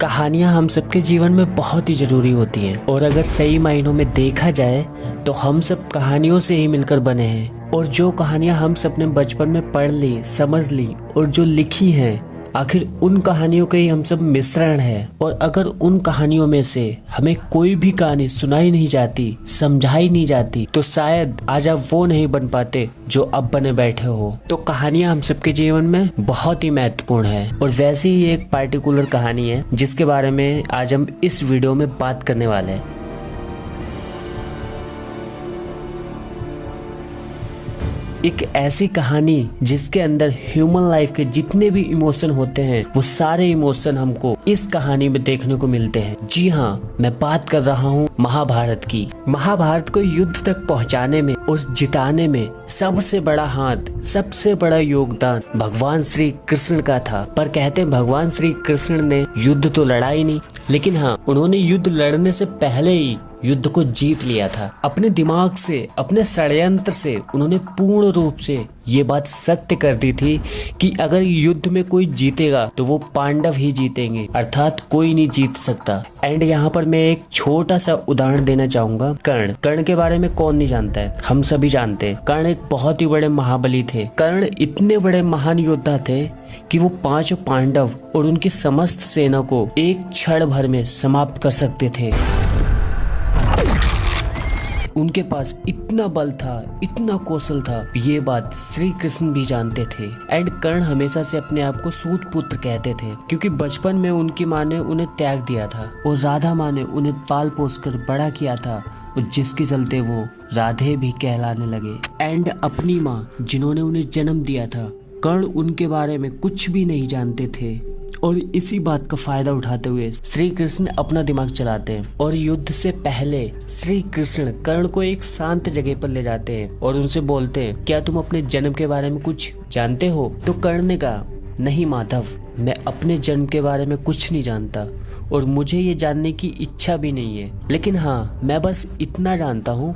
कहानियाँ हम सबके जीवन में बहुत ही ज़रूरी होती हैं और अगर सही मायनों में देखा जाए तो हम सब कहानियों से ही मिलकर बने हैं। और जो कहानियाँ हम सब ने बचपन में पढ़ ली, समझ ली और जो लिखी हैं, आखिर उन कहानियों के ही हम सब मिश्रण है। और अगर उन कहानियों में से हमें कोई भी कहानी सुनाई नहीं जाती, समझाई नहीं जाती, तो शायद आज आप वो नहीं बन पाते जो अब बने बैठे हो। तो कहानियां हम सबके जीवन में बहुत ही महत्वपूर्ण है और वैसे ही एक पार्टिकुलर कहानी है जिसके बारे में आज हम इस वीडियो में बात करने वाले हैं। एक ऐसी कहानी जिसके अंदर ह्यूमन लाइफ के जितने भी इमोशन होते हैं वो सारे इमोशन हमको इस कहानी में देखने को मिलते हैं। जी हाँ, मैं बात कर रहा हूँ महाभारत की। महाभारत को युद्ध तक पहुँचाने में और जिताने में सबसे बड़ा हाथ, सबसे बड़ा योगदान भगवान श्री कृष्ण का था। पर कहते हैं भगवान श्री कृष्ण ने युद्ध तो लड़ा ही नहीं, लेकिन हाँ, उन्होंने युद्ध लड़ने से पहले ही युद्ध को जीत लिया था। अपने दिमाग से, अपने षड्यंत्र से उन्होंने पूर्ण रूप से ये बात सत्य कर दी थी कि अगर युद्ध में कोई जीतेगा तो वो पांडव ही जीतेंगे, अर्थात कोई नहीं जीत सकता। एंड यहाँ पर मैं एक छोटा सा उदाहरण देना चाहूंगा। कर्ण। कर्ण के बारे में कौन नहीं जानता है, हम सभी जानते हैं। कर्ण एक बहुत ही बड़े महाबली थे। कर्ण इतने बड़े महान योद्धा थे कि वो 5 पांडव और उनकी समस्त सेना को एक क्षण भर में समाप्त कर सकते थे। उनके पास इतना बल था, इतना कौशल था, ये बात श्री कृष्ण भी जानते थे। एंड कर्ण हमेशा से अपने आप को सूत पुत्र कहते थे क्योंकि बचपन में उनकी माँ ने उन्हें त्याग दिया था और राधा माँ ने उन्हें पाल पोस कर बड़ा किया था और जिसके चलते वो राधे भी कहलाने लगे। एंड अपनी माँ जिन्होंने उन्हें जन्म दिया था, कर्ण उनके बारे में कुछ भी नहीं जानते थे। और इसी बात का फायदा उठाते हुए श्री कृष्ण अपना दिमाग चलाते हैं और युद्ध से पहले श्री कृष्ण कर्ण को एक शांत जगह पर ले जाते हैं और उनसे बोलते हैं, क्या तुम अपने जन्म के बारे में कुछ जानते हो? तो कर्ण ने कहा, नहीं माधव, मैं अपने जन्म के बारे में कुछ नहीं जानता और मुझे ये जानने की इच्छा भी नहीं है, लेकिन हाँ, मैं बस इतना जानता हूँ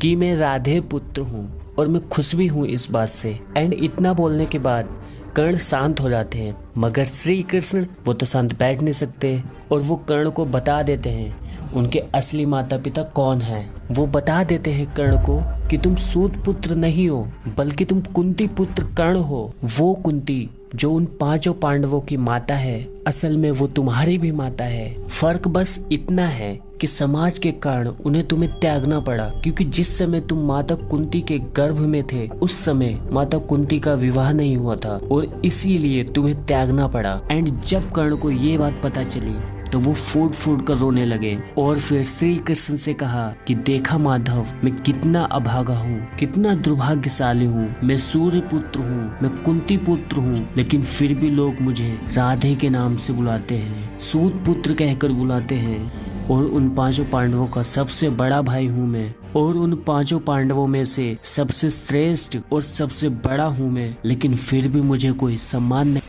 कि मैं राधे पुत्र हूँ और मैं खुश भी हूँ इस बात से। एंड इतना बोलने के बाद कर्ण शांत हो जाते हैं, मगर श्री कृष्ण वो तो शांत बैठ नहीं सकते और वो कर्ण को बता देते हैं उनके असली माता पिता कौन हैं। वो बता देते हैं कर्ण को कि तुम सूत पुत्र नहीं हो बल्कि तुम कुंती पुत्र कर्ण हो। वो कुंती जो उन 5 पांडवों की माता है, असल में वो तुम्हारी भी माता है। फर्क बस इतना है कि समाज के कारण उन्हें तुम्हें त्यागना पड़ा, क्योंकि जिस समय तुम माता कुंती के गर्भ में थे उस समय माता कुंती का विवाह नहीं हुआ था और इसीलिए तुम्हें त्यागना पड़ा। एंड जब कर्ण को ये बात पता चली तो वो फूट फूट कर रोने लगे और फिर श्री कृष्ण से कहा कि देखा माधव, मैं कितना अभागा हूँ, कितना दुर्भाग्यशाली हूँ। मैं सूर्य पुत्र हूँ, मैं कुंती पुत्र हूँ, लेकिन फिर भी लोग मुझे राधे के नाम से बुलाते हैं, सूत पुत्र कहकर बुलाते हैं। और उन 5 पांडवों का सबसे बड़ा भाई हूँ मैं और उन 5 पांडवों में से सबसे श्रेष्ठ और सबसे बड़ा हूँ मैं, लेकिन फिर भी मुझे कोई सम्मान नहीं।